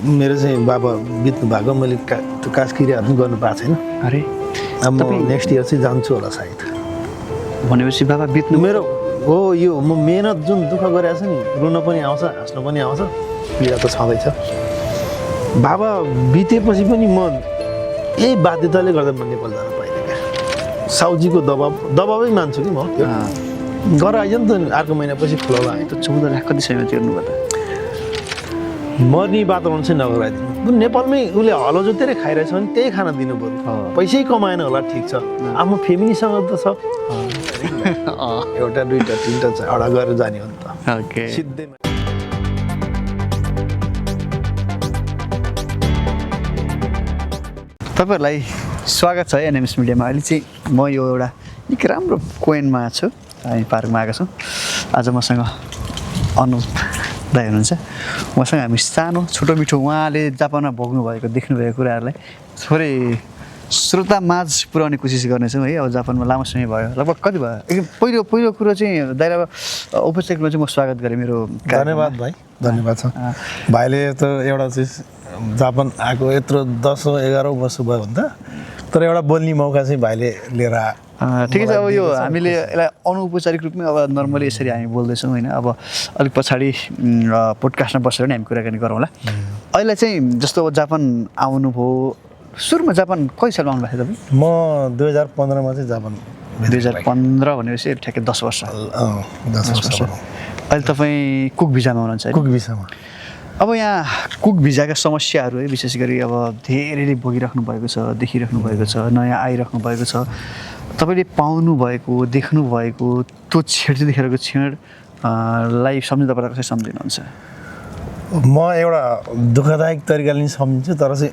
मेरो चाहिँ बाबा बित्नु भएको मैले त्यो काजकिरियाहरू पनि गर्नु पाएको छैन। अरे अब म नेक्स्ट इयर चाहिँ जान्छु होला सायद। भनेपछि बाबा बित्नु मेरो हो यो म मेहनत जुन दुःख गरेको छ नि, रुन पनि आउँछ हाँस्न पनि आउँछ, पीडा त छँदैछ। बाबा बितेपछि पनि म यही बाध्यताले गर्दा म नेपाल जान पाइनँ क्या। साउजीको दबाबै मान्छु कि म त्यो गरेर आइज नि त अर्को महिनापछि खुलाउला आयो। त 14 लाख कति समयमा तिर्नु भयो त? मर्ने वातावरण चाहिँ नगराइदिनु। नेपालमै उसले हलो जोतेरै खाइरहेछ भने त्यही खाना दिनु पर्यो। पैसै कमाएन होला ठिक छ, आफ्नो फ्यामिलीसँग त छ। एउटा दुईवटा तिनवटा एउटा गरेर जाने हो नि त। ओके सिधै तपाईहरुलाई स्वागत छ एनएमएस मिडियामा। अहिले चाहिँ म यो एउटा निकै राम्रो कोइनमा छु, हामी पार्कमा आएको छौँ। आज मसँग अनुप दाइ हुनुहुन्छ। उहाँसँग हामी सानो छोटो मिठो उहाँले जापानमा भोग्नु भएको देख्नुभएको कुराहरूलाई थोरै श्रोता माझ पुर्याउने कोसिस गर्नेछौँ है। अब जापानमा लामो समय भयो, लगभग कति भयो? एकदम पहिलो कुरो चाहिँ दाइले औपचारिक रूपमा चाहिँ म स्वागत गरेँ मेरो। धन्यवाद भाइ, धन्यवाद छ। भाइले त एउटा चिज जापान आएको यत्रो 10-11 वर्ष भयो भने त, तर एउटा बोल्ने मौका चाहिँ भाइले लिएर ठिकै छ। अब यो हामीले यसलाई अनौपचारिक रूपमै अब नर्मली यसरी हामी बोल्दैछौँ होइन। अब अलिक पछाडि पोडकास्टमा बसेर नि हामी कुराकानी गरौँला। अहिले चाहिँ जस्तो अब जापान आउनुभयो, सुरुमा जापान कति सालमा आउनु भएको थियो तपाईँ? म 2015 मा चाहिँ जापान। 2015 भनेपछि ठ्याक्कै 10 वर्ष। 10 वर्ष। अहिले तपाईँ कुक भिजामा हुनुहुन्छ है? कुक भिसामा। अब यहाँ कुक भिजाका समस्याहरू है विशेष गरी अब धेरैले भोगिराख्नु भएको छ, देखिराख्नु भएको छ, नयाँ आइराख्नु भएको छ। तपाईँले पाउनु भएको, देख्नु भएको त्यो छेड देखेरको छेडलाई सम्झिँदा पर्दा कसरी सम्झिनुहुन्छ? म एउटा दुःखदायक तरिकाले नि सम्झिन्छु, तर चाहिँ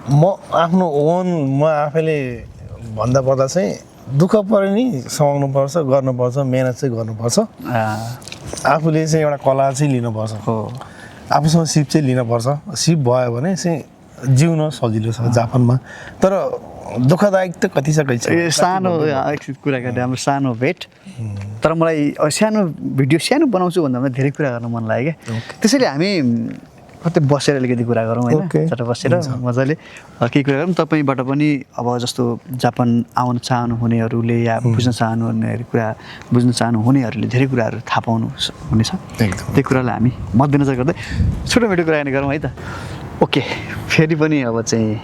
म आफ्नो म आफैले भन्दा पर्दा चाहिँ दुःख परे नि समाउनुपर्छ, गर्नुपर्छ, मेहनत चाहिँ गर्नुपर्छ। आफूले चाहिँ एउटा कला चाहिँ लिनुपर्छ, हो आफूसँग सिप चाहिँ लिनुपर्छ। सिप भयो भने चाहिँ जिउन सजिलो छ जापानमा। तर दुःखदायक त कति छ कति छ। सानो एकछिन कुरा गर्ने हाम्रो सानो भेट, तर मलाई सानो भिडियो सानो बनाउँछु भन्दा पनि धेरै कुरा गर्न मन लाग्यो क्या। त्यसैले हामी कतै बसेर अलिकति कुरा गरौँ होइन, चट्ट बसेर मजाले केही कुरा गरौँ। तपाईँबाट पनि अब जस्तो जापान आउन चाहनुहुनेहरूले या बुझ्न चाहनुहुनेहरू कुरा बुझ्न चाहनुहुनेहरूले धेरै कुराहरू थाहा पाउनु हुनेछ। त्यही कुरालाई हामी मध्यनजर गर्दै छोटो मिठो कुराकानी गरौँ है त। ओके, फेरि पनि अब चाहिँ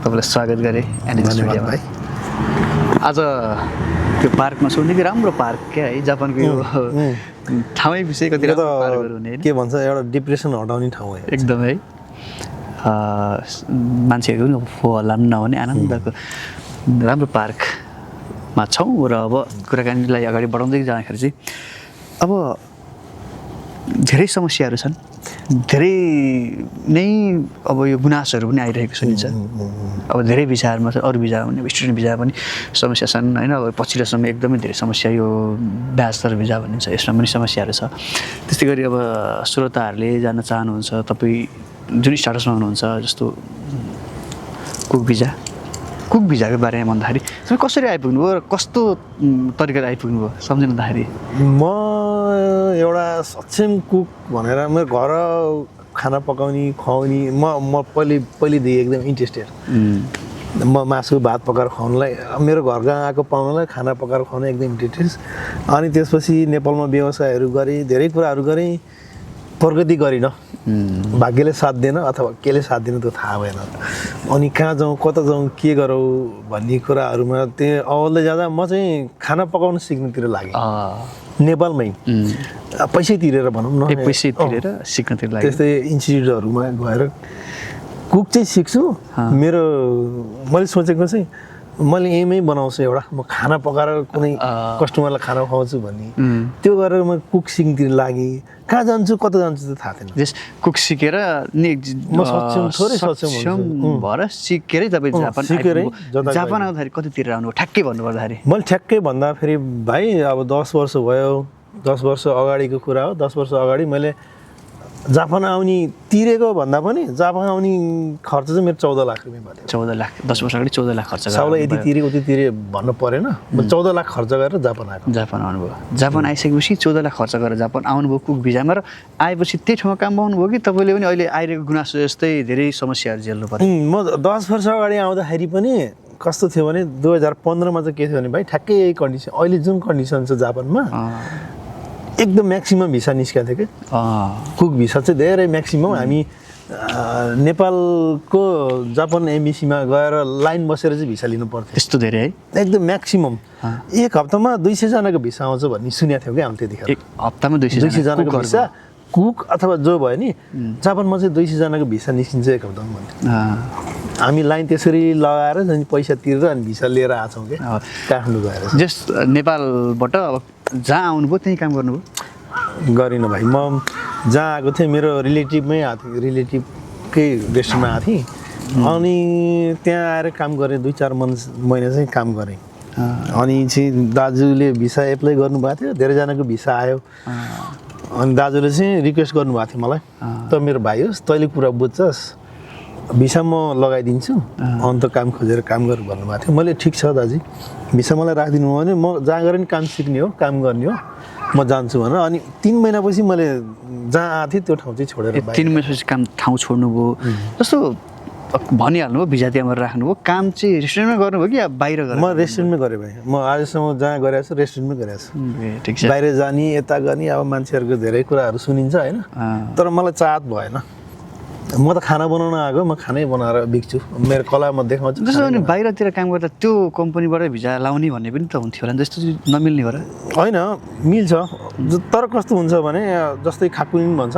तपाईँलाई स्वागत गरेँ एनएमएस मिडियामा है। आज त्यो पार्कमा छु, निकै राम्रो पार्क क्या है। जापानको यो ठाउँै विषय कति राम्रो पार्कहरू हुने के भन्छ, एउटा डिप्रेसन हटाउने ठाउँ हो एकदमै। मान्छेहरू पनि फो हल्ला पनि नहुने आनन्दको राम्रो पार्कमा छौँ। र अब कुराकानीलाई अगाडि बढाउँदै जाँदाखेरि चाहिँ अब धेरै समस्याहरू छन्, धेरै नै अब यो गुनासोहरू पनि आइरहेको सुनिन्छ। अब धेरै भिजाहरूमा छ, अरू भिजा पनि स्टुडेन्ट भिजा पनि समस्या छन् होइन। अब पछिल्लो समय एकदमै धेरै समस्या यो ब्याचलर भिजा भनिन्छ, यसमा पनि समस्याहरू छ। त्यस्तै गरी अब श्रोताहरूले जान्न चाहनुहुन्छ, तपाईँ जुन स्टाटसमा हुनुहुन्छ जस्तो कुक भिजाको बारेमा भन्दाखेरि तपाईँ कसरी आइपुग्नु भयो र कस्तो तरिकाले आइपुग्नु भयो सम्झिँदाखेरि? म एउटा सक्षम कुक भनेर मेरो घर खाना पकाउने खुवाउने म पहिलेदेखि एकदम इन्ट्रेस्टेड। म मासु भात पकाएर खुवाउनुलाई, मेरो घरका आएको पाहुनालाई खाना पकाएर खुवाउनु एकदम इन्ट्रेस्टेड। अनि त्यसपछि नेपालमा व्यवसायहरू गरेँ, धेरै कुराहरू गरेँ, प्रगति गरिनँ। भाग्यले साथ दिएन अथवा केले साथ दिनु त्यो थाहा भएन। अनि कहाँ जाउँ, कता जाउँ, के गरौँ भन्ने कुराहरूमा त्यो अवल्दै जाँदा म चाहिँ खाना पकाउन सिक्नुतिर लागेँ नेपालमै। पैसै तिरेर भनौँ न, पैसै तिरेर सिक्नतिर लाग्यो। त्यस्तै इन्स्टिट्युटहरूमा गएर कुक चाहिँ सिक्छु। मैले सोचेको चाहिँ मैले एमै बनाउँछु एउटा, म खाना पकाएर कुनै कस्टमरलाई खाना खुवाउँछु भन्ने। त्यो गरेर म कुक सिक्नुतिर लागेँ। कहाँ जान्छु कता जान्छु त थाहा थिएन। कुक सिकेर नि म सक्षम भएर सिकेरै तपाईँ जापान आउँदाखेरि कतितिर आउनु ठ्याक्कै भन्नुपर्दाखेरि? मैले ठ्याक्कै भन्दाखेरि भाइ अब 10 वर्ष भयो। 10 वर्ष अगाडिको कुरा हो। 10 वर्ष अगाडि मैले जापान आउने तिरेको भन्दा पनि जापान आउने खर्च चाहिँ मेरो 14 लाख रुपियाँ भयो 14 लाख 10 वर्ष अगाडि 14 लाख खर्च साउलाई यति तिरे उति तिरे भन्नु परेन म 14 लाख खर्च गरेर जापान आएको जापान आउनुभयो जापान आइसकेपछि 14 लाख खर्च गरेर जापान आउनुभयो कुक भिजामा र आएपछि त्यही ठाउँमा काम पाउनुभयो कि तपाईँले पनि अहिले आइरहेको गुनासो जस्तै धेरै समस्याहरू झेल्नु पर्यो म 10 वर्ष अगाडि आउँदाखेरि पनि कस्तो थियो भने 2015 मा चाहिँ के थियो भने भाइ ठ्याक्कै यही कन्डिसन अहिले जुन कन्डिसन छ जापानमा एकदम म्याक्सिमम भिसा निस्केको थियो कि कुक भिसा चाहिँ धेरै म्याक्सिमम हामी नेपालको जापान एम्बेसीमा गएर लाइन बसेर चाहिँ भिसा लिनु पर्थ्यो त्यस्तो धेरै है एकदम म्याक्सिमम एक हप्तामा 200 जनाको भिसा आउँछ भन्ने सुनेको थियो कि हामी त्यतिखेर एक हप्तामा 200 जनाको भिसा कुक अथवा जो भयो नि जापानमा चाहिँ 200 जनाको भिसा निस्किन्छ एक हप्तामा भन्थ्यो हामी लाइन त्यसरी लगाएर अनि पैसा तिरेर अनि भिसा लिएर आछौँ कि काठमाडौँ गएर जस्ट नेपालबाट अब जहाँ आउनुभयो त्यहीँ काम गर्नुभयो गरिनँ भाइ म जहाँ आएको थिएँ मेरो रिलेटिभमै आएको थिएँ रिलेटिभकै रेस्टुरेन्टमा आएको थिएँ अनि त्यहाँ आएर काम गरेँ 2-4 महिना चाहिँ काम गरेँ अनि चाहिँ दाजुले भिसा एप्लाई गर्नुभएको थियो धेरैजनाको भिसा आयो अनि दाजुले चाहिँ रिक्वेस्ट गर्नुभएको थियो मलाई त मेरो भाइ होस् तैँले कुरा बुझ्छस् भिसा म लगाइदिन्छु अन्त काम खोजेर काम गर भन्नुभएको थियो मैले ठिक छ दाजु भिसा मलाई राखिदिनु भयो भने म जहाँ गएर नि काम सिक्ने हो काम गर्ने हो म जान्छु भनेर अनि 3 महिनापछि मैले जहाँ आएको थिएँ त्यो ठाउँ चाहिँ छोडेर 3 महिनापछि काम ठाउँ छोड्नुभयो जस्तो भनिहाल्नुभयो भिजा त्यहाँबाट राख्नुभयो काम चाहिँ रेस्टुरेन्टमै गर्नुभयो कि बाहिर गरेर म रेस्टुरेन्टमै गरेँ भाइ म आजसम्म जहाँ गरेको छु रेस्टुरेन्टमै गरेको छु ठिक छ बाहिर जाने यता गर्ने अब मान्छेहरूको धेरै कुराहरू सुनिन्छ होइन तर मलाई चाहत भएन म त खाना बनाउन आएको म खानै बनाएर बिक्छु मेरो कला म देखाउँछु जस्तो अनि बाहिरतिर काम गर्दा त्यो कम्पनीबाट भिजा लाउने भन्ने पनि त हुन्थ्यो होला जस्तो नमिल्ने हो र होइन मिल्छ तर कस्तो हुन्छ भने जस्तै खाकुलिङ भन्छ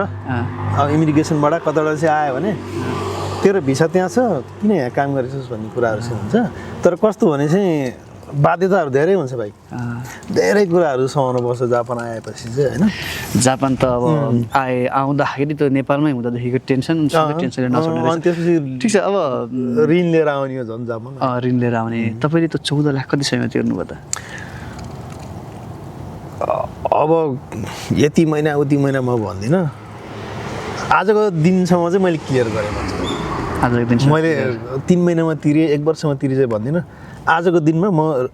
इमिग्रेसनबाट कताबाट चाहिँ आयो भने तेरो भिसा त्यहाँ छ किन यहाँ काम गरेछस् भन्ने कुराहरू चाहिँ हुन्छ तर कस्तो भने चाहिँ बाध्यताहरू धेरै हुन्छ भाइ धेरै कुराहरू सहनु पर्छ जापान आएपछि चाहिँ होइन जापान त अब आउँदाखेरि त नेपालमै हुँदादेखिको टेन्सन अनि त्यसपछि ठिक छ अब ऋण लिएर आउने हो झन् जापान ऋण लिएर आउने तपाईँले त 14 लाख कति समयमा तिर्नुभयो त अब यति महिना उति महिना म भन्दिनँ आजको दिनसम्म चाहिँ मैले क्लियर गरेँ भन्छु आजको दिन मैले 3 महिनामा तिरेँ 1 वर्षमा तिरेँ चाहिँ भन्दिनँ आजको दिनमा म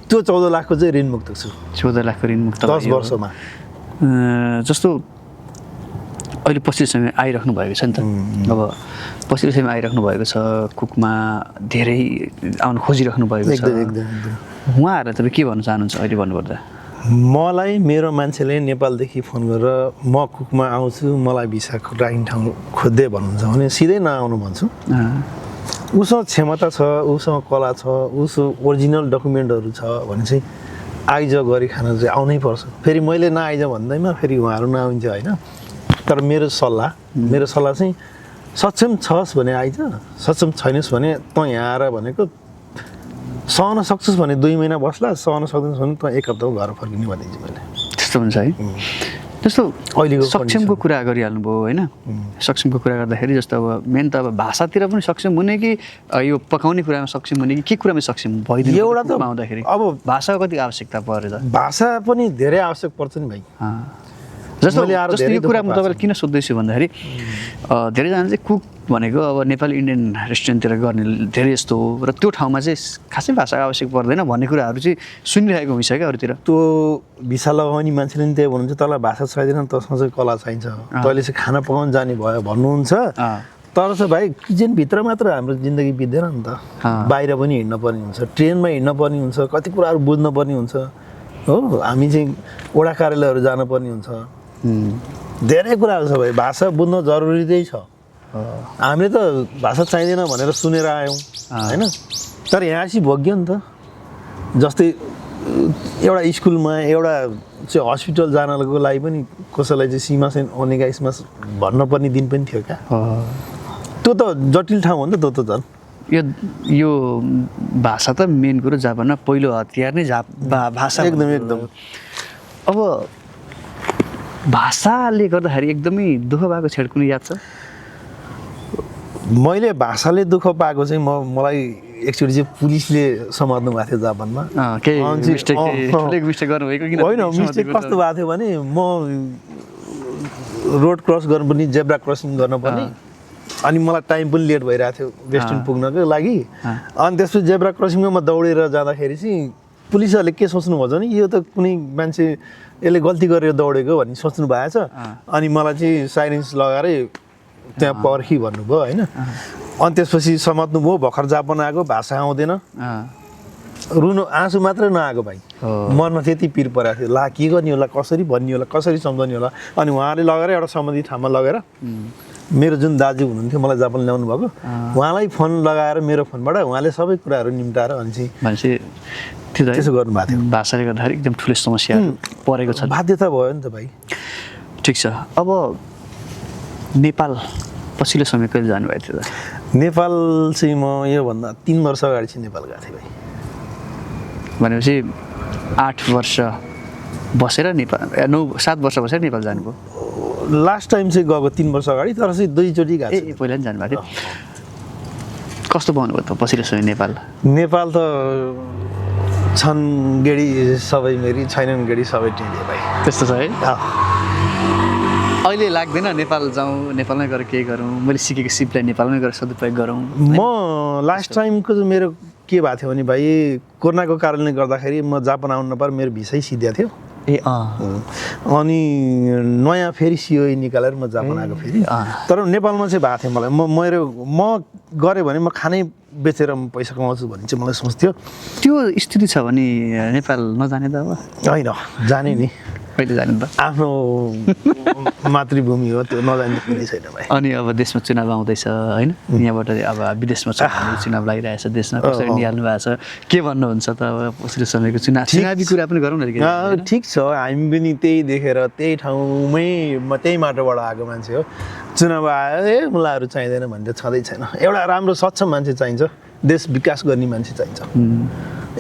त्यो 14 लाखको चाहिँ ऋण मुक्त छु 14 लाखको ऋण मुक्त 10 वर्षमा जस्तो अहिले पछिल्लो समय आइराख्नु भएको छ नि त अब पछिल्लो समय आइराख्नु भएको छ कुकमा धेरै आउन खोजिराख्नु भएको छ उहाँहरूलाई तपाईँ के भन्न चाहनुहुन्छ अहिले भन्नुपर्दा मलाई मेरो मान्छेले नेपालदेखि फोन गरेर म कुकमा आउँछु मलाई भिसा राख्ने ठाउँ खोज्दै भन्नुहुन्छ भने सिधै नआउनु भन्छु उसँग क्षमता छ उसँग कला छ उसँग ओरिजिनल डकुमेन्टहरू छ भने चाहिँ आइज गरी खान चाहिँ आउनै पर्छ फेरि मैले नआइज भन्दैमा फेरि उहाँहरू नआउँछ होइन तर मेरो सल्लाह चाहिँ सक्षम छस् भने आइज सक्षम छैनस् भने त यहाँ आएर भनेको सहन सक्छस् भने 2 महिना बस्ला सहन सक्दैनस् भने त 1 हप्तामा घर फर्किने भनिदिन्छु मैले त्यस्तो हुन्छ है जस्तो अहिलेको सक्षमको कुरा गरिहाल्नुभयो होइन सक्षमको कुरा गर्दाखेरि जस्तो अब मेन त अब भाषातिर पनि सक्षम हुने कि यो पकाउने कुरामा सक्षम हुने कि के कुरामा सक्षम भइदिनु एउटा त आउँदाखेरि अब भाषाको कति आवश्यकता परेछ भाषा पनि धेरै आवश्यक पर्छ नि भाइ जस्तो यो कुरा म तपाईँलाई किन सोध्दैछु भन्दाखेरि धेरैजना चाहिँ कुक भनेको अब नेपाली इन्डियन रेस्टुरेन्टतिर गर्ने धेरै जस्तो हो र त्यो ठाउँमा चाहिँ खासै भाषा आवश्यक पर्दैन भन्ने कुराहरू चाहिँ सुनिरहेको हुन्छ क्या अरूतिर त्यो भिसा लगाउने मान्छेले पनि त्यही भन्नुहुन्छ तँलाई भाषा चाहिँदैन तँसँग चाहिँ कला चाहिन्छ तैँले चाहिँ खाना पकाउन जाने भयो भन्नुहुन्छ तर चाहिँ भाइ किचनभित्र मात्र हाम्रो जिन्दगी बित्दैन नि त बाहिर पनि हिँड्न पर्ने हुन्छ ट्रेनमा हिँड्न पर्ने हुन्छ कति कुराहरू बुझ्न पर्ने हुन्छ हो हामी चाहिँ वडा कार्यालयहरू जानुपर्ने हुन्छ धेरै कुराहरू छ भाइ भाषा बुझ्न जरुरी चाहिँ छ हामीले त भाषा चाहिँदैन भनेर सुनेर आयौँ होइन तर यहाँ चाहिँ भोग्यो नि त जस्तै एउटा स्कुलमा एउटा चाहिँ हस्पिटल जानको लागि पनि कसैलाई चाहिँ सीमासेन ओनेगाइसमा भन्नुपर्ने दिन पनि थियो क्या त्यो त जटिल ठाउँ हो नि त त्यो त झन् यो भाषा त मेन कुरो जापानमा पहिलो हतियार नै भाषा एकदम अब भाषाले गर्दाखेरि एकदमै दुःख भएको छेड कुनै याद छ मैले भाषाले दुःख पाएको चाहिँ मलाई एकचोटि चाहिँ पुलिसले समात्नु भएको थियो जापानमा मिस्टेक गर्नुभएको होइन मिस्टेक कस्तो भएको थियो भने म रोड क्रस गर्नुपर्ने जेब्रा क्रसिङ गर्नुपर्ने अनि मलाई टाइम पनि लेट भइरहेको थियो वेस्टर्न पुग्नको लागि अनि त्यसपछि जेब्रा क्रसिङमा म दौडेर जाँदाखेरि चाहिँ पुलिसहरूले के सोच्नु भन्छ नि यो त कुनै मान्छे यसले गल्ती गरेर दौडेको भन्ने सोच्नु भएछ अनि मलाई चाहिँ साइरेन्स लगाएरै त्यहाँ पर्खी भन्नुभयो होइन अनि त्यसपछि समात्नुभयो भर्खर जापान आएको भाषा आउँदैन रुनु आँसु मात्रै नआएको भाइ मर्न त्यति पिर परेको थियो ला के गर्ने होला कसरी भन्ने होला कसरी सम्झाउने होला अनि उहाँले लगेर एउटा सम्बन्धित ठाउँमा लगेर मेरो जुन दाजु हुनुहुन्थ्यो मलाई जापान ल्याउनु भएको उहाँलाई फोन लगाएर मेरो फोनबाट उहाँले सबै कुराहरू निम्टाएर अनि चाहिँ त्यसो गर्नुभएको थियो भाषाले गर्दाखेरि एकदम ठुलो समस्या परेको छ बाध्यता भयो नि त भाइ ठिक छ अब नेपाल पछिल्लो समय कहिले जानुभएको थियो त नेपाल चाहिँ म योभन्दा 3 वर्ष अगाडि चाहिँ नेपाल गएको थिएँ भाइ भनेपछि 8 वर्ष बसेर नेपाल 7 वर्ष बसेर नेपाल जानुभयो लास्ट टाइम चाहिँ गएको 3 वर्ष अगाडि तर चाहिँ 2 चोटि गएको ए पहिला पनि जानुभएको थियो कस्तो पाउनुभयो त पछिल्लो समय नेपाल त छन् गेडी सबै मेरी छैनन् गेडी सबै टेढे भाइ त्यस्तो छ है अहिले लाग्दैन नेपाल जाउँ नेपालमै गएर केही गरौँ मैले सिकेको सिपलाई नेपालमै गएर सदुपयोग गरौँ म लास्ट टाइमको चाहिँ मेरो के भएको थियो भने भाइ कोरोनाको कारणले गर्दाखेरि म जापान आउनु नपर मेरो भिसै सिद्धिएको थियो ए अनि नयाँ फेरि सिओई निकालेर म जापान आएको फेरि तर नेपालमा चाहिँ भएको थियो मलाई म गरेँ भने म खानै बेचेर पैसा कमाउँछु भन्ने चाहिँ मलाई सोच थियो त्यो स्थिति छ भने नेपाल नजाने त अब होइन जाने नि कहिले जाने त आफ्नो मातृभूमि हो त्यो नजाने कुनै छैन भाइ अनि अब देशमा चुनाव आउँदैछ होइन यहाँबाट अब विदेशमा चुनाव लागिरहेछ देशमा कसरी निहाल्नु भएको छ के भन्नुहुन्छ त अब पछिल्लो समयको चुनावी कुरा पनि गरौँ न ठिक छ हामी पनि त्यही देखेर त्यही ठाउँमै म त्यही माटोबाट आएको मान्छे हो चुनाव आयो मुलाहरू चाहिँदैन भन्ने छँदै छैन एउटा राम्रो सक्षम मान्छे चाहिन्छ देश विकास गर्ने मान्छे चाहिन्छ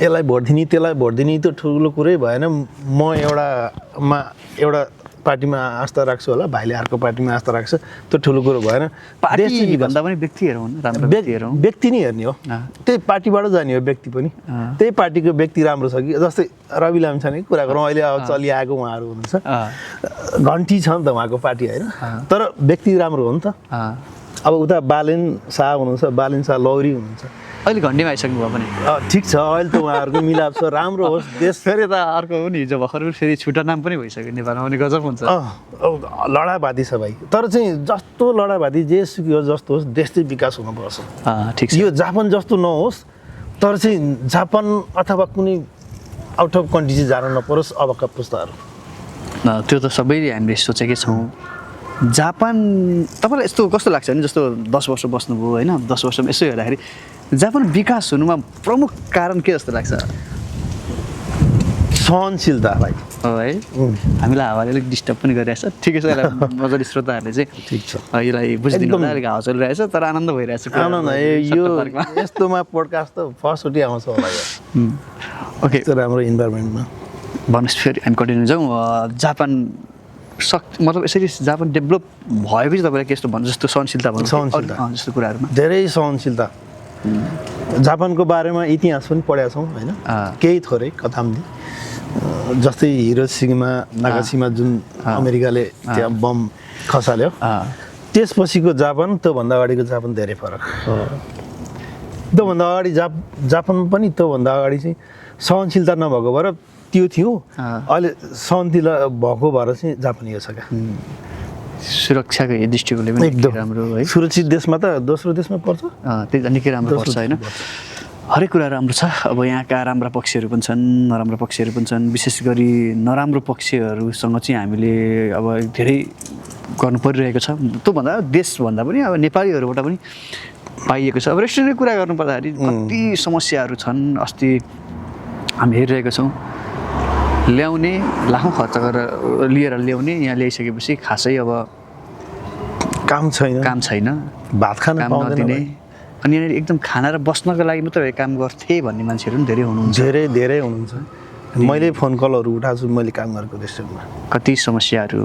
यसलाई भोट दिने त्यसलाई भोट दिने त ठुलो कुरै भएन म एउटा पार्टीमा आस्था राख्छु होला भाइले अर्को पार्टीमा आस्था राख्छ त्यो ठुलो कुरो भएन पार्टी भन्दा पनि व्यक्ति हेरौँ राम्रो व्यक्ति नै हेर्ने हो त्यही पार्टीबाट जाने हो व्यक्ति पनि त्यही पार्टीको व्यक्ति राम्रो छ कि जस्तै रवि लामिछानेको कुरा गरौँ अहिले अब चलिआएको उहाँहरू हुनुहुन्छ घन्टी छ नि त उहाँको पार्टी होइन तर व्यक्ति राम्रो हो नि त अब उता बालेन शाह हुनुहुन्छ बालेन शाह लौरी हुनुहुन्छ अहिले घन्टीमा आइसक्नु भयो भने ठिक छ अहिले त उहाँहरूको मिलाप छ राम्रो होस् देश फेरि त अर्को हो नि हिजो भर्खर फेरि छुट्टा नाम पनि भइसक्यो नेपालमा पनि गजब हुन्छ लडावादी छ भाइ तर चाहिँ जस्तो लडावादी जेसुकै होस् जस्तो होस् देश चाहिँ विकास हुनुपर्छ ठिक छ यो जापान जस्तो नहोस् तर चाहिँ जापान अथवा कुनै आउट अफ कन्ट्री चाहिँ जान नपरोस् अबका पुस्ताहरू त्यो त सबैले हामीले सोचेकै छौँ जापान तपाईँलाई यस्तो कस्तो लाग्छ भने जस्तो 10 वर्ष बस्नुभयो होइन 10 वर्षमा यसो हेर्दाखेरि जापान विकास हुनुमा प्रमुख कारण के जस्तो लाग्छ सहनशीलता भाइ है हामीलाई हावाले अलिक डिस्टर्ब पनि गरिरहेछ ठिकै छ यसलाई मजाले श्रोताहरूले चाहिँ ठिक छ यसलाई बुझिदिनु होला अलिक हावा चलिरहेछ तर आनन्द भइरहेछ आनन्द यो यस्तोमा पोडकास्ट त फर्स्टचोटि आउँछ होला ओके राम्रो इन्भाइरोमेन्टमा भन्नुहोस् फेरि हामी कन्टिन्यू जाउँ जापान मतलब यसरी जापान डेभलप भएपछि तपाईँलाई के यस्तो भन्नु जस्तो सहनशीलता भन्नु जस्तो कुराहरूमा धेरै सहनशीलता जापानको बारेमा इतिहास पनि पढेका छौँ होइन केही थोरै कथाम्दी जस्तै हिरोसिमा नागासाकीमा जुन अमेरिकाले त्यहाँ बम खसाल्यो त्यसपछिको जापान त्योभन्दा अगाडिको जापान धेरै फरक त्योभन्दा अगाडि जापानमा पनि त्योभन्दा अगाडि चाहिँ सहनशीलता नभएको भएर त्यो थियो अहिले सहनशीलता भएको भएर चाहिँ जापान यो छ क्या सुरक्षाको दृष्टिकोणले पनि एकदम राम्रो है सुरक्षित देशमा त दोस्रो देशमा पर्छ त्यो निकै राम्रो पर्छ होइन हरेक कुरा राम्रो छ अब यहाँका राम्रा पक्षहरू पनि छन् नराम्रो पक्षहरू पनि छन् विशेष गरी नराम्रो पक्षहरूसँग चाहिँ हामीले अब धेरै गर्नु परिरहेको छ त्योभन्दा देशभन्दा पनि अब नेपालीहरूबाट पनि पाइएको छ अब रेस्टुरेन्टको कुरा गर्नुपर्दाखेरि कति समस्याहरू छन् अस्ति हामी हेरिरहेका छौँ ल्याउने लाखौँ खर्च गरेर लिएर ल्याउने यहाँ ल्याइसकेपछि खासै अब काम छैन भात खान नदिने अनि यहाँनिर एकदम खाना र बस्नको लागि मात्रै काम गर्थे भन्ने मान्छेहरू पनि धेरै हुनुहुन्छ धेरै हुनुहुन्छ मैले फोन कलहरू उठाएको छु मैले काम गरेको रेस्टुरेन्टमा कति समस्याहरू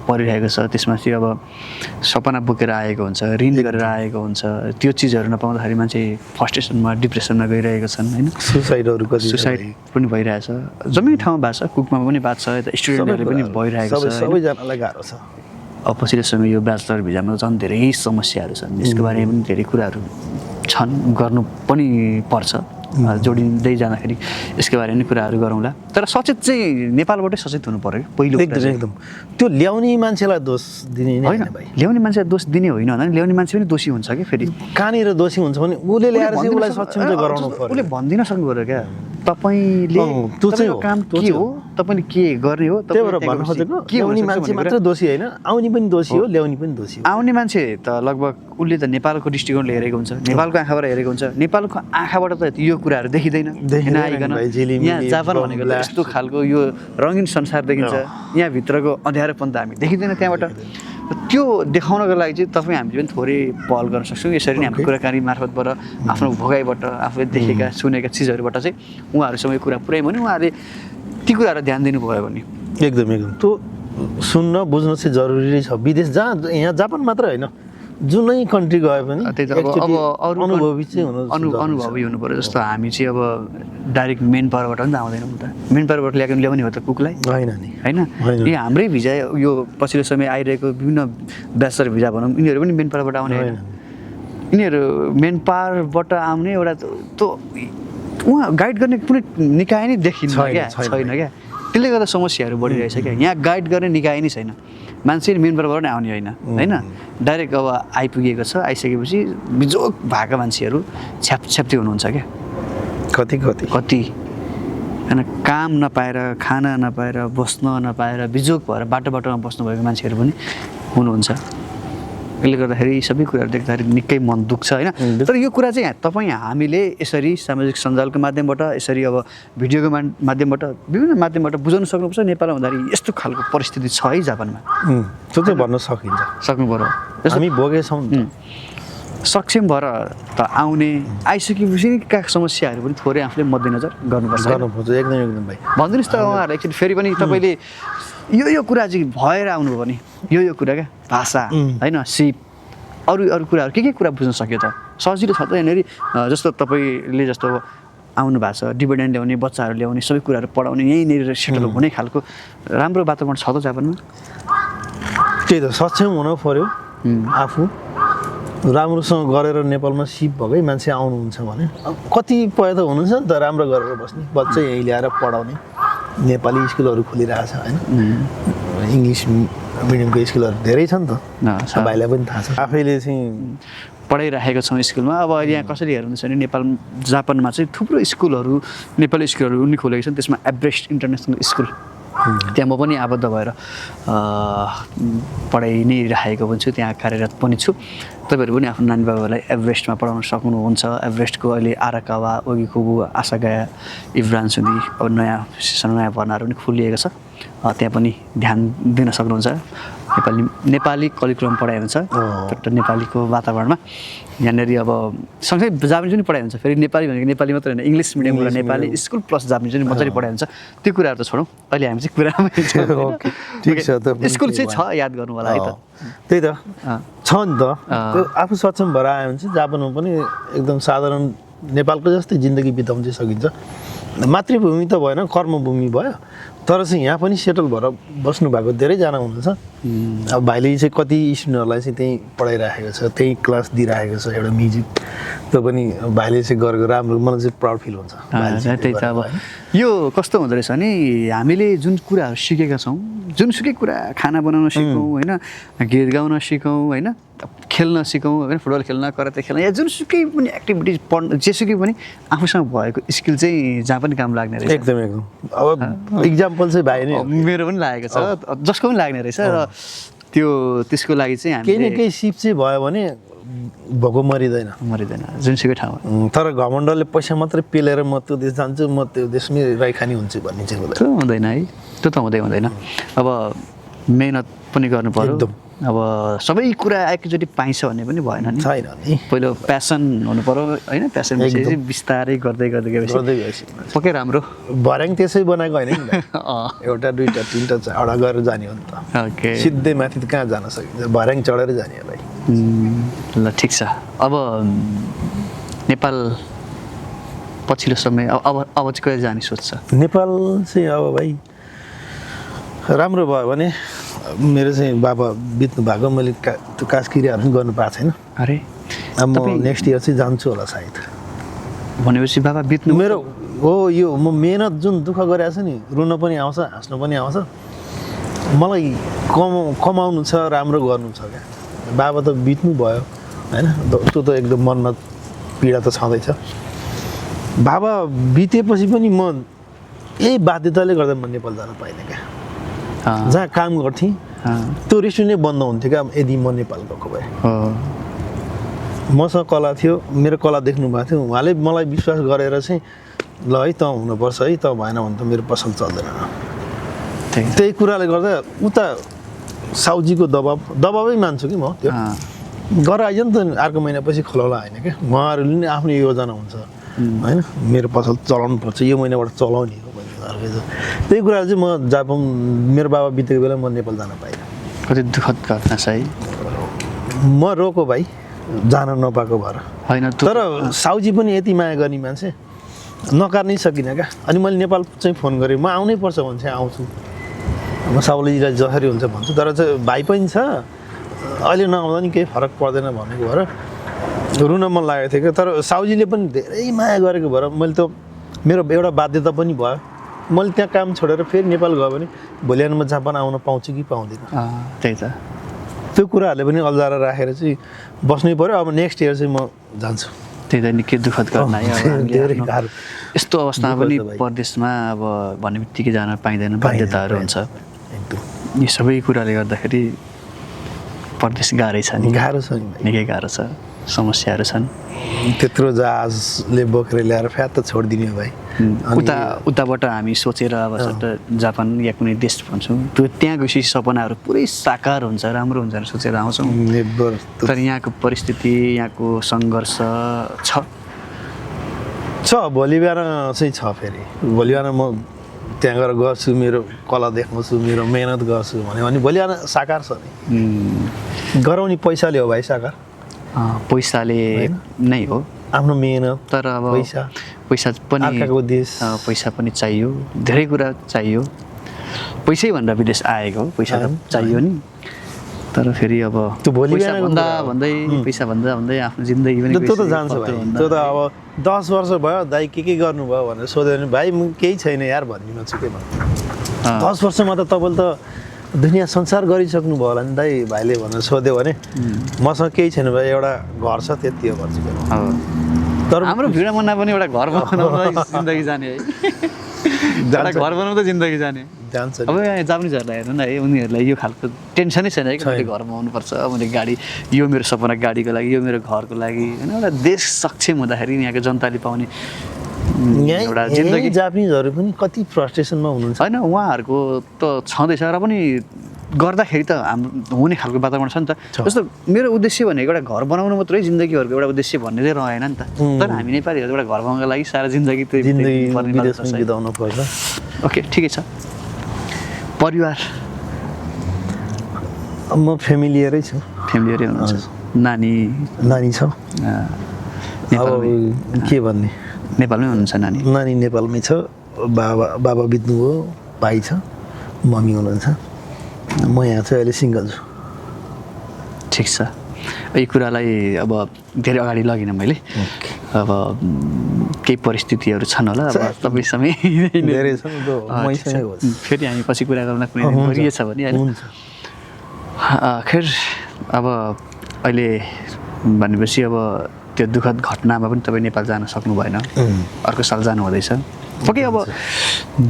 परिरहेको छ त्यसमा चाहिँ अब सपना बोकेर आएको हुन्छ ऋण गरेर आएको हुन्छ त्यो चिजहरू नपाउँदाखेरि मान्छे फ्रस्ट्रेसनमा डिप्रेसनमा गइरहेको छन् होइन सुसाइड पनि भइरहेछ जम्मै ठाउँमा भएको छ कुकमा पनि भएको छ यता स्टुडेन्टहरूले पनि भइरहेको छ सबैजनालाई गाह्रो छ अब पछिल्लो समय यो ब्याचलर भिजामा झन् धेरै समस्याहरू छन्, यसको बारेमा पनि धेरै कुराहरू छन्, गर्नु पनि पर्छ। जोडिँदै जाँदाखेरि यसको बारेमा पनि कुराहरू गरौँला। तर सचेत चाहिँ नेपालबाटै सचेत हुनु पर्यो पहिलो। एकदम त्यो ल्याउने मान्छेलाई दोष दिने होइन भाइ, ल्याउने मान्छेलाई दोष दिने होइन भन्दा ल्याउने मान्छे पनि दोषी हुन्छ कि फेरि। कहाँनिर दोषी हुन्छ भने उसले ल्याएर चाहिँ उसलाई सक्षम चाहिँ गराउनु पर्यो। उसले भनिदिन सक्नु पर्यो क्या तपाईँले तपाईँको काम के हो, तपाईँले के गर्ने हो, त्यही भएर भन्न खोजेको ल्याउने मान्छे मात्र दोषी होइन, आउने पनि दोषी हो, ल्याउने पनि दोषी हो। आउने मान्छे त लगभग उसले त नेपालको दृष्टिकोणले हेरेको हुन्छ, नेपालको आँखाबाट हेरेको हुन्छ। नेपालको आँखाबाट त यो कुराहरू देखिँदैन, यहाँ जापान भनेको त यस्तो खालको यो रङ्गीन संसार देखिन्छ, यहाँभित्रको अँध्यारोपन त हामी देखिँदैन त्यहाँबाट। त्यो देखाउनको लागि चाहिँ तपाईँ हामीले पनि थोरै पहल गर्न सक्छौँ। यसरी नै हाम्रो कुराकानी मार्फतबाट आफ्नो भोगाइबाट आफूले देखेका सुनेका चिजहरूबाट चाहिँ उहाँहरूसँग यो कुरा पुऱ्यायौँ भने उहाँहरूले ती कुराहरू ध्यान दिनुभयो भने एकदम त्यो सुन्न बुझ्न चाहिँ जरुरी छ। विदेश जहाँ यहाँ जापान मात्र होइन, जुनै कन्ट्री गए पनि अब अनुभवी चाहिँ अनुभवी हुनु पर्यो। जस्तो हामी चाहिँ अब डाइरेक्ट मेन पावरबाट पनि त आउँदैनौँ त, मेन पावरबाट ल्याउने हो त कुकलाई होइन नि, होइन। यो हाम्रै भिजा यो पछिल्लो समय आइरहेको विभिन्न ब्याचलर भिजा भनौँ, यिनीहरू पनि मेन पावरबाट आउने होइन। यिनीहरू मेन पावरबाट आउने एउटा त्यो उहाँ गाइड गर्ने कुनै निकाय नै देखिन्छ क्या, छैन क्या। त्यसले गर्दा समस्याहरू बढिरहेछ क्या। यहाँ गाइड गर्ने निकाय नै छैन, मान्छे मेन पावरबाट नै आउने होइन, डाइरेक्ट अब आइपुगेको छ, आइसकेपछि बिजोग भएका मान्छेहरू छ्यापछ्याप्ती हुनुहुन्छ क्या। कति होइन, काम नपाएर, खाना नपाएर, बस्न नपाएर बिजोग भएर बाटोमा बस्नुभएको मान्छेहरू पनि हुनुहुन्छ। यसले गर्दाखेरि सबै कुराहरू देख्दाखेरि निकै मन दुख्छ होइन। तर यो कुरा चाहिँ तपाईँ हामीले यसरी सामाजिक सञ्जालको माध्यमबाट, यसरी अब भिडियोको माध्यमबाट, विभिन्न माध्यमबाट बुझाउन सक्नुपर्छ नेपालमा हुँदाखेरि यस्तो खालको परिस्थिति छ है जापानमा। त्यो चाहिँ भन्न सक्नु पर्यो, हामी भोगेछौँ। सक्षम भएर त आउने, आइसकेपछि का समस्याहरू पनि थोरै आफूले मध्यनजर गर्नुपर्छ। एकदम भाइ भनिदिनुहोस् त उहाँहरूलाई एकचोटि फेरि पनि तपाईँले यो कुरा चाहिँ भएर आउनुभयो भने यो कुरा क्या भाषा होइन, सिप अरू कुराहरू के कुरा बुझ्न सक्यो त सजिलो छ त यहाँनिर। जस्तो तपाईँले जस्तो आउनु भएको छ, डिभिडेन्ड ल्याउने, बच्चाहरू ल्याउने, सबै कुराहरू पढाउने, यहीँनिर सेटल हुने खालको राम्रो वातावरण छ त जापानमा। त्यही त सक्षम हुनु पर्यो आफू, राम्रोसँग गरेर नेपालमा सिप भएकै मान्छे आउनुहुन्छ भने कतिपय त हुनुहुन्छ नि त राम्रो गरेर बस्ने, बच्चा यहीँ ल्याएर पढाउने। नेपाली स्कुलहरू खोलिरहेछ होइन, इङ्ग्लिस मिडियमको स्कुलहरू धेरै छ नि त, भाइलाई पनि थाहा छ। आफैले चाहिँ पढाइराखेको छौँ स्कुलमा। अब यहाँ कसरी हेर्नुहुन्छ भने जापानमा चाहिँ थुप्रो स्कुलहरू, नेपाली स्कुलहरू उनी खोलेको छन्। त्यसमा एभरेस्ट इन्टरनेसनल स्कुल, त्यहाँ म पनि आबद्ध भएर पढाइ नै राखेको पनि छु, त्यहाँ कार्यरत पनि छु। तपाईँहरू पनि आफ्नो नानी बाबालाई एभरेस्टमा पढाउन सक्नुहुन्छ। एभरेस्टको अहिले आराकावा, ओगिकुबु, आसागाया, इब्रानसुदी अब नयाँ भर्नाहरू पनि खोलिएको छ, त्यहाँ पनि ध्यान दिन सक्नुहुन्छ। नेपाली करिकुलम पढाइ हुन्छ, नेपालीको वातावरणमा यहाँनिर अब सँगसँगै जापानिज पनि पढाइ हुन्छ। फेरि नेपाली भनेको नेपाली मात्रै होइन, इङ्ग्लिस मिडियमबाट नेपाली स्कुल प्लस जापानिज पनि मजाले पढाइ हुन्छ। त्यो कुराहरू त छोडौँ, अहिले हामी चाहिँ कुरामा ठिक छ त, स्कुल चाहिँ छ, याद गर्नु होला है त। त्यही त छ नि त, आफू सक्षम भएर आयो भने चाहिँ जापानमा पनि एकदम साधारण नेपालको जस्तै जिन्दगी बिताउन चाहिँ सकिन्छ। मातृभूमि त भएन, कर्मभूमि भयो, तर चाहिँ यहाँ पनि सेटल भएर बस्नु भएको धेरैजना हुनुहुन्छ। अब भाइले चाहिँ कति स्टुडेन्टहरूलाई चाहिँ त्यहीँ पढाइराखेको छ, त्यहीँ क्लास दिइराखेको छ एउटा म्युजिक, त्यो पनि भाइले चाहिँ गरेको राम्रो, मलाई चाहिँ प्राउड फिल हुन्छ। त्यही त अब यो कस्तो हुँदो रहेछ भने हामीले जुन कुराहरू सिकेका छौँ, जुनसुकै कुरा, खाना बनाउन सिकौँ होइन, गीत गाउन सिकौँ होइन, खेल्न सिकौँ होइन, फुटबल खेल्न, कराते खेल्न, या जुनसुकै पनि एक्टिभिटिज पढ्न, जेसुकै पनि आफूसँग भएको स्किल चाहिँ जहाँ पनि काम लाग्ने रहेछ। एकदम अब इक्जाम्पल चाहिँ भाइ नै मेरो पनि लागेको छ, जसको पनि लाग्ने रहेछ। र त्यसको लागि चाहिँ केही न केही सिप चाहिँ भयो भने भोको मरिँदैन जुनसुकै ठाउँमा। तर घमण्डले पैसा मात्रै पेलेर म त्यो देश जान्छु, म त्यो देशमै राइखानी हुन्छु भन्ने चाहिँ हुँदैन है, त्यो त हुँदैन। अब मेहनत पनि गर्नु पर्यो, अब सबै कुरा एकचोटि पाइन्छ भन्ने पनि भएन नि, छैन नि। पहिलो प्यासन हुनु पर्यो होइन, प्यासन चाहिँ बिस्तारै गर्दै गएपछि पक्कै राम्रो। भर्याङ त्यसै बनाएको होइन नि, एउटा दुईवटा तिनवटा चारवटा गरेर जाने हो नि त। ओके, सिधै माथि त कहाँ जान सकिन्छ, भर्याङ चढेर जाने भाइ। ल ठिक छ। अब नेपाल पछिल्लो समय अब चाहिँ कहिले जाने सोच छ? नेपाल चाहिँ अब भाइ राम्रो भयो भने मेरो चाहिँ बाबा बित्नु भएको मैले त्यो काजक्रियाहरू पनि गर्नु पाएको छैन। अरे अब म नेक्स्ट इयर चाहिँ जान्छु होला सायद। भनेपछि बाबा बित्नु मेरो हो यो म मेहनत जुन दुःख गरेको छु नि, रुन पनि आउँछ हाँस्नु पनि आउँछ। मलाई कमाउनु छ, राम्रो गर्नु छ क्या। बाबा त बित्नु भयो होइन, त्यो त एकदम मनमा पीडा त छँदैछ। बाबा बितेपछि पनि म यही बाध्यताले गर्दा म नेपाल जान पाइनँ क्या। जहाँ काम गर्थेँ त्यो रेस्टुरेन्टै बन्द हुन्थ्यो क्या यदि म नेपाल गएको भए। मसँग कला थियो, मेरो कला देख्नु भएको थियो, उहाँले मलाई विश्वास गरेर चाहिँ ल है त हुनुपर्छ है, त भएन भने त मेरो पसल चल्दैन। त्यही कुराले गर्दा उता साउजीको दबाबै मान्छु कि म। त्यो गरेर आइज नि त अर्को महिनापछि खोलाउला होइन क्या। उहाँहरूले नि आफ्नो योजना हुन्छ होइन, मेरो पसल चलाउनु पर्छ, यो महिनाबाट चलाउने हो भने। त्यही कुराले चाहिँ म जापान मेरो बाबा बितेको बेला म नेपाल जान पाइनँ। कति दुःखद घटना छ है। म रोको भाइ जान नपाएको भएर होइन, तर साउजी पनि यति माया गर्ने मान्छे नकार्नै सकिनँ क्या। अनि मैले नेपाल चाहिँ फोन गरेँ, म आउनै पर्छ भने चाहिँ आउँछु, म साउलीलाई जसरी हुन्छ भन्छु। तर चाहिँ भाइ पनि छ, अहिले नआउँदा नि केही फरक पर्दैन भनेको भएर रुन मन लागेको थियो क्या। तर साउजीले पनि धेरै माया गरेको भएर मैले त मेरो एउटा बाध्यता पनि भयो। मैले त्यहाँ काम छोडेर फेरि नेपाल गयो भने भोलि बिहान म जापान आउन पाउँछु कि पाउँदिनँ। त्यही त, त्यो कुराहरूले पनि अल्झाएर राखेर चाहिँ बस्नै पऱ्यो। अब नेक्स्ट इयर चाहिँ म जान्छु। त्यही त निकै दुःखद घटना है। धेरै गाह्रो यस्तो अवस्थामा पनि परदेशमा अब भन्ने बित्तिकै जान पाइँदैन, बाध्यताहरू हुन्छ। एकदम यी सबै कुराले गर्दाखेरि परदेश गाह्रै छ नि, गाह्रो छ नि, निकै गाह्रो छ, समस्याहरू छन्। त्यत्रो जहाजले बोकेर ल्याएर फ्यात त छोडिदिने भाइ। उताबाट हामी सोचेर अब जापान या कुनै देश भन्छौँ, त्यो त्यहाँ गएपछि सपनाहरू पुरै साकार हुन्छ, राम्रो हुन्छ भनेर सोचेर आउँछौँ। तर यहाँको परिस्थिति, यहाँको सङ्घर्ष छ। भोलि बिहान चाहिँ छ, फेरि भोलि बिहान म त्यहाँ गएर गर्छु, मेरो कला देखाउँछु, मेरो मेहनत गर्छु भन्यो भने भोलि बिहान साकार छ नि। गराउने पैसाले हो भाइ साकार, पैसाले नै हो, आफ्नो मेहनत। तर अब पैसा पनि अर्काको देश, पैसा पनि चाहियो, धेरै कुरा चाहियो। पैसै भनेर विदेश आएको हो, पैसा त चाहियो नि। तर फेरि अब त्यो भोलि बिहान पैसा भन्दै आफ्नो जिन्दगी पनि त्यो त जान्छ भाइ। त्यो त अब 10 वर्ष भयो दाइ के गर्नुभयो भनेर सोध्यो भने भाइ म केही छैन यार भनिदिनु छु के भन्नु। 10 वर्षमा त तपाईँले त दुनियाँ संसार गरिसक्नु भयो होला नि दाइ भाइले भनेर सोध्यो भने मसँग केही छैन भाइ, एउटा घर छ त्यति हो भन्छु। तर हाम्रो भिडमा पनि एउटा घर बनाउँदा जिन्दगी जाने है, एउटा घर बनाउँदा जिन्दगी जाने जान्छ। अब यहाँ जापानिजहरूलाई हेर्नु न है, उनीहरूलाई यो खालको टेन्सनै छैन है, मैले घर बनाउनुपर्छ, मैले गाडी, यो मेरो सपना गाडीको लागि, यो मेरो घरको लागि होइन। एउटा देश सक्षम हुँदाखेरि यहाँको जनताले पाउने एउटा जिन्दगी। जापानिजहरू पनि कति फ्रस्ट्रेसनमा हुनुहुन्छ होइन, उहाँहरूको त छँदैछ र पनि गर्दाखेरि त हाम्रो हुने खालको वातावरण छ नि त। जस्तो मेरो उद्देश्य भनेको एउटा घर बनाउनु मात्रै जिन्दगीहरूको एउटा उद्देश्य भन्ने चाहिँ रहेन नि त। तर हामी नेपालीहरू एउटा घर बनाउनको लागि सारा जिन्दगी बिताउनु पर्छ। ओके, ठिकै छ। परिवार म फेमिलियरै छु। फेमिलियरै हुनुहुन्छ। नानी छ। के भन्ने, नेपालमै हुनुहुन्छ नानी? नानी नेपालमै छ। बाबा बित्नु हो, भाइ छ, मम्मी हुनुहुन्छ। म यहाँ चाहिँ अहिले सिङ्गल छु। ठिक छ। यो कुरालाई अब धेरै अगाडि लगिनँ मैले। अब केही परिस्थितिहरू छन् होला, अब तपाईँ समय धेरै छ, फेरि हामी पछि कुरा गर्न कुनै दिन गरिएछ भने होइन। खैर अब अहिले भनेपछि अब त्यो दुःखद घटनामा पनि तपाईँ नेपाल जान सक्नु भएन, अर्को साल जानु हुँदैछ। पक्कै अब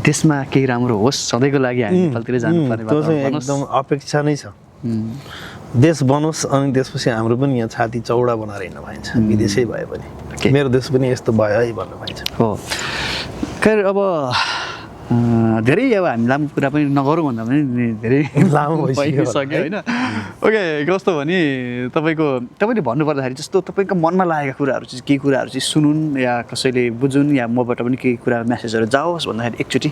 देशमा केही राम्रो होस्, सधैँको लागि हामी नेपालतिर जानुपर्ने एकदम अपेक्षा नै छ। देश बनोस् अनि त्यसपछि हाम्रो पनि यहाँ छाती चौडा बनाएर हिँड्न पाइन्छ, विदेशै भए पनि मेरो देश पनि यस्तो भयो है भन्न पाइन्छ। हो, खैर अब धेरै अब हामी लामो कुरा पनि नगरौँ भन्दा पनि धेरै लामो भइसक्यो होइन। ओके, कस्तो भने तपाईँले भन्नुपर्दाखेरि जस्तो तपाईँको मनमा लागेका कुराहरू चाहिँ केही कुराहरू चाहिँ सुनुन् या कसैले बुझुन् या मबाट पनि केही कुरा मेसेजहरू जाओस् भन्दाखेरि एकचोटि।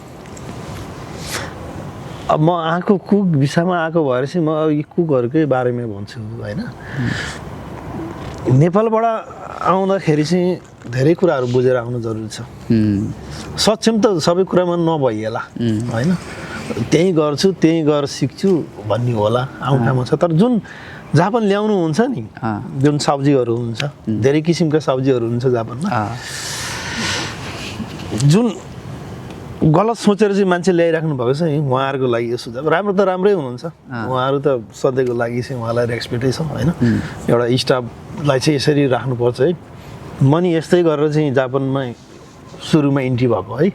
अब म कुक विषयमा आएको भएर चाहिँ म यी कुकहरूकै बारेमा भन्छु होइन। नेपालबाट आउँदाखेरि चाहिँ धेरै कुराहरू बुझेर आउनु जरुरी छ। सक्षम त सबै कुरामा नभइएला होइन। त्यहीँ गर्छु त्यहीँ गएर सिक्छु भन्ने होला आउँठामा छ। तर जुन जापान ल्याउनु हुन्छ नि जुन सब्जीहरू हुन्छ धेरै किसिमका सब्जीहरू हुन्छ जापानमा जुन गलत सोचेर चाहिँ मान्छे ल्याइराख्नु भएको छ नि उहाँहरूको लागि यो सुझाव राम्रो त राम्रै हुनुहुन्छ उहाँहरू त सधैँको लागि चाहिँ उहाँलाई रेस्पेक्टै छ होइन एउटा स्टाफलाई चाहिँ यसरी राख्नुपर्छ है म नि यस्तै गरेर चाहिँ जापानमा सुरुमा इन्ट्री भएको है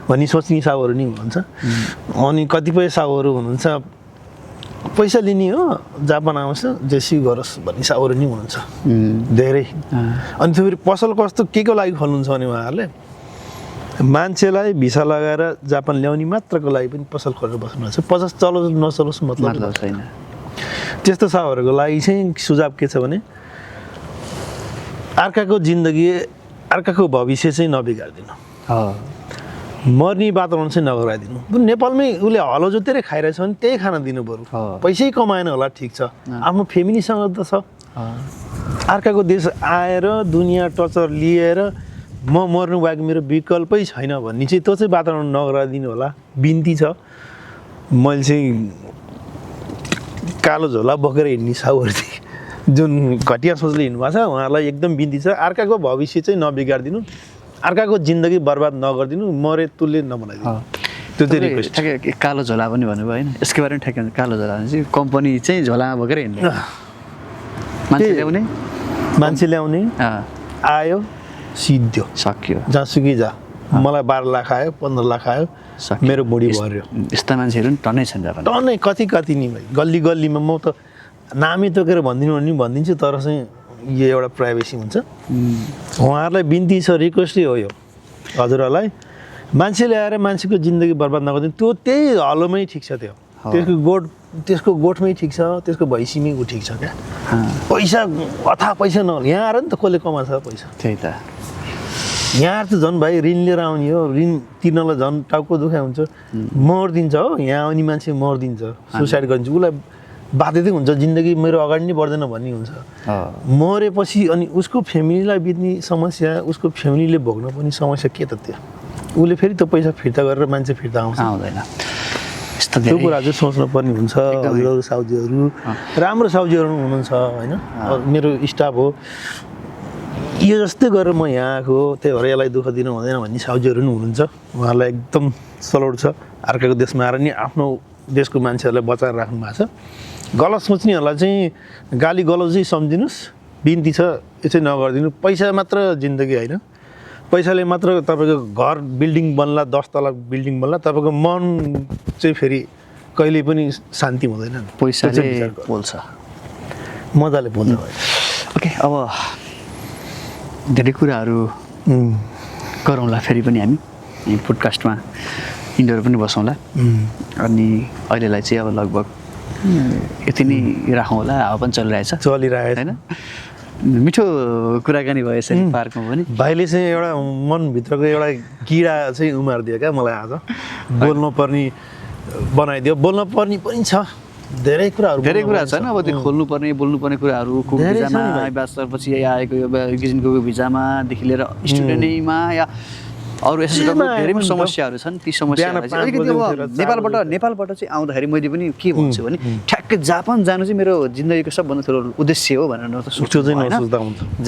भनी सोच्ने साउहरू नि हुनुहुन्छ अनि कतिपय साउहरू हुनुहुन्छ पैसा लिने हो जापान आउँछ जेसी गरोस् भन्ने साउहरू नि हुनुहुन्छ धेरै अनि त्यो फेरि पसल कस्तो के को लागि खोल्नुहुन्छ भने उहाँहरूले मान्छेलाई भिसा लगाएर जापान ल्याउने मात्रको लागि पनि पसल खोलेर बस्नुहुन्छ 50 चलोस् नचलोस् मतलब छैन त्यस्तो साउहरूको लागि चाहिँ सुझाव के छ भने अर्काको जिन्दगी अर्काको भविष्य चाहिँ नबिगारिदिनु मर्ने वातावरण चाहिँ नगराइदिनु नेपालमै उसले हलो जोतेरै खाइरहेछ भने त्यही खाना दिनु बरु पैसै कमाएन होला ठिक छ आफ्नो फेमिलीसँग त छ अर्काको देश आएर दुनियाँ टचर लिएर म मर्नु बाहेक मेरो विकल्पै छैन भन्ने चाहिँ त्यो चाहिँ वातावरण नगराइदिनु होला बिन्ती छ मैले चाहिँ कालो झोला बोकेर हिँड्ने साउहरू चाहिँ जुन घटिया सोचले हिँड्नुभएको छ उहाँहरूलाई एकदम बिन्ती छ अर्काको भविष्य चाहिँ नबिगारिदिनु अर्काको जिन्दगी बर्बाद नगरिदिनु मरे तुल्य नबनाइदिनु त्यो चाहिँ रिक्वेस्ट कालो झोला पनि भन्नुभयो होइन यसको बारेमा ठ्याक्कै कालो झोला भने चाहिँ कम्पनी चाहिँ झोलामा बोकेर हिँड्ने मान्छे ल्याउने आयो सिद्धो सक्यो जहाँसुकै जा मलाई 12 लाख आयो 15 लाख आयो मेरो बुढी भर्यो यस्ता मान्छेहरू नि टन्नै छन् जापान टन्नै कति नि भाइ गल्ली गल्लीमा म त नामै तोकेर भनिदिनु भने भनिदिन्छु तर चाहिँ यो एउटा प्राइभेसी हुन्छ उहाँहरूलाई बिन्ती छ रिक्वेस्टै हो यो हजुरहरूलाई मान्छे ल्याएर मान्छेको जिन्दगी बर्बाद नगरिदिनु त्यो त्यही हलोमै ठिक छ त्यो त्यसको गोठमै ठिक छ त्यसको भैँसीमै ऊ ठिक छ क्या पैसा अथा पैसा नहोला यहाँ आएर नि त कसले कमान्छ पैसा त्यही त यहाँ त झन् भाइ ऋण लिएर आउने हो ऋण तिर्नलाई झन् टाउको दुखाइ हुन्छ मर्दिन्छ हो यहाँ आउने मान्छे मर्दिन्छ सुसाइड गरिन्छ उसलाई बाध्यतै हुन्छ जिन्दगी मेरो अगाडि नै बढ्दैन भन्ने हुन्छ मरेपछि अनि उसको फ्यामिलीलाई बित्ने समस्या उसको फ्यामिलीले भोग्न पनि समस्या के त त्यो उसले फेरि त्यो पैसा फिर्ता गरेर मान्छे फिर्ता आउँदैन त्यो कुरा चाहिँ सोच्नु पर्ने हुन्छ हजुरहरू साउजीहरू राम्रो साउजीहरू हुनुहुन्छ होइन मेरो स्टाफ हो यो जस्तै गरेर म यहाँ आएको त्यही भएर यसलाई दुःख दिनु हुँदैन भन्ने साउजीहरू पनि हुनुहुन्छ उहाँहरूलाई एकदम सलोट छ अर्काको देशमा आएर नि आफ्नो देशको मान्छेहरूलाई बचाएर राख्नु भएको छ गलत सोच्नेहरूलाई चाहिँ गाली गलौजै सम्झिनुहोस् बिन्ती छ यो चाहिँ नगरिदिनु पैसा मात्र जिन्दगी होइन पैसाले मात्र तपाईँको घर बिल्डिङ बन्ला 10 तला बिल्डिङ बन्ला तपाईँको मन चाहिँ फेरि कहिले पनि शान्ति हुँदैन पैसाले बोल्छ मजाले बोल्छ ओके अब धेरै कुराहरू गरौँला फेरि पनि हामी पोडकास्टमा इन्डोर पनि बसौँला अनि अहिलेलाई चाहिँ अब लगभग यति नै राखौँ होला हावा पनि चलिरहेछ होइन मिठो कुराकानी भयो यसरी पार्कमा पनि भाइले चाहिँ एउटा मनभित्रको एउटा किडा चाहिँ उमारिदियो क्या मलाई आज बोल्नु पर्ने बनाइदियो बोल्न पर्ने पनि छ धेरै कुराहरू छन् अब त्यो खोल्नुपर्ने बोल्नुपर्ने कुराहरू कुक भिजामा पछि आएको यो किसिमको भिजामादेखि लिएर स्टुडेन्टमा या अरू यस्तो धेरै समस्याहरू छन् ती समस्याहरू चाहिँ अलिकति अब नेपालबाट चाहिँ आउँदाखेरि मैले पनि के भन्छु भने ठ्याक्कै जापान जानु चाहिँ मेरो जिन्दगीको सबभन्दा ठुलो उद्देश्य हो भनेर त सोच्छु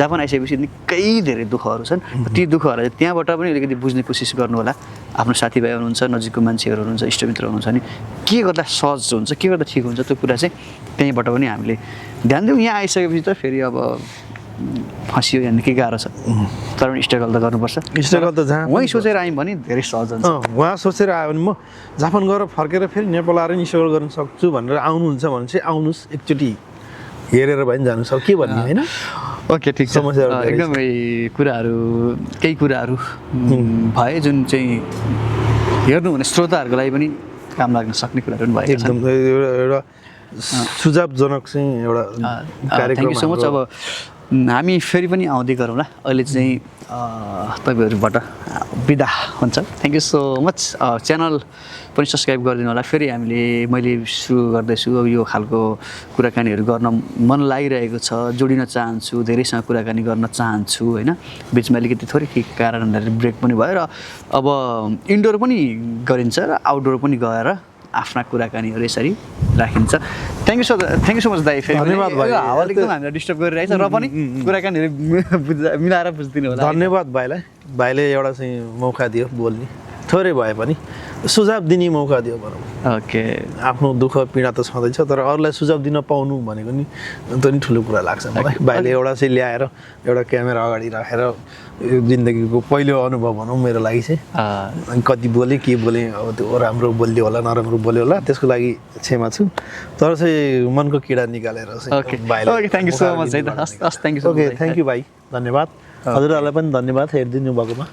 जापान आइसकेपछि निकै धेरै दुःखहरू छन् ती दुःखहरूलाई त्यहाँबाट पनि अलिकति बुझ्ने कोसिस गर्नु होला आफ्नो साथीभाइ हुनुहुन्छ नजिकको मान्छेहरू हुनुहुन्छ इष्टमित्र हुनुहुन्छ नि के गर्दा सहज हुन्छ के गर्दा ठिक हुन्छ त्यो कुरा चाहिँ त्यहीँबाट पनि हामीले ध्यान दिउँ यहाँ आइसकेपछि त फेरि अब फसियो यहाँ निकै गाह्रो छ तर पनि स्ट्रगल त गर्नुपर्छ स्ट्रगल त जहाँ वहीँ सोचेर आयौँ भने धेरै सहज हुन्छ उहाँ सोचेर आयो भने म जापान गएर फर्केर फेरि नेपाल आएर नि स्ट्रगल गर्न सक्छु भनेर आउनुहुन्छ भने चाहिँ आउनुहोस् एकचोटि हेरेर भए पनि जानु सक्छ के भन्ने होइन ओके ठिक छ एकदमै कुराहरू केही कुराहरू भए जुन चाहिँ हेर्नु भने श्रोताहरूको लागि पनि काम लाग्न सक्ने कुराहरू पनि भयो एकदम एउटा सुझावजनक चाहिँ एउटा कार्यक्रम थ्याङ्क यू सो मच अब हामी फेरि पनि आउँदै गरौँला अहिले चाहिँ तपाईँहरूबाट बिदा हुन्छ thank you so much channel पनि सब्सक्राइब गरिदिनु होला फेरि मैले सुरु गर्दैछु अब यो खालको कुराकानीहरू गर्न मन लागिरहेको छ जोडिन चाहन्छु धेरैसँग कुराकानी गर्न चाहन्छु होइन बिचमा अलिकति थोरै के कारणहरूले ब्रेक पनि भयो र अब इन्डोर पनि गरिन्छ र आउटडोर पनि गएर आफ्ना कुराकानीहरू यसरी राखिन्छ। थ्याङ्क यू सो मच दाइ। फेरि धन्यवाद भाइ। हावाले एकदम हामीलाई डिस्टर्ब गरिरहेछ र पनि कुराकानीहरू मिलाएर बुझिदिनु होला। धन्यवाद भाइलाई। भाइले एउटा चाहिँ मौका दियो बोल्ने, थोरै भए पनि सुझाव दिने मौका दियो भनौँ। ओके। आफ्नो दुःख पीडा त छँदैछ, तर अरूलाई सुझाव दिन पाउनु भनेको नि त्यो नि ठुलो कुरा लाग्छ मलाई। भाइले एउटा चाहिँ ल्याएर एउटा क्यामेरा अगाडि राखेर यो जिन्दगीको पहिलो अनुभव भनौँ मेरो लागि चाहिँ। अनि कति बोलेँ के बोलेँ, अब त्यो राम्रो बोल्यो होला नराम्रो बोल्यो होला त्यसको लागि क्षमा छु, तर चाहिँ मनको किडा निकालेर okay okay thank you so much है त। हस् thank you so much. Okay thank you भाइ, धन्यवाद। हजुरहरूलाई पनि धन्यवाद हेरिदिनु भएकोमा।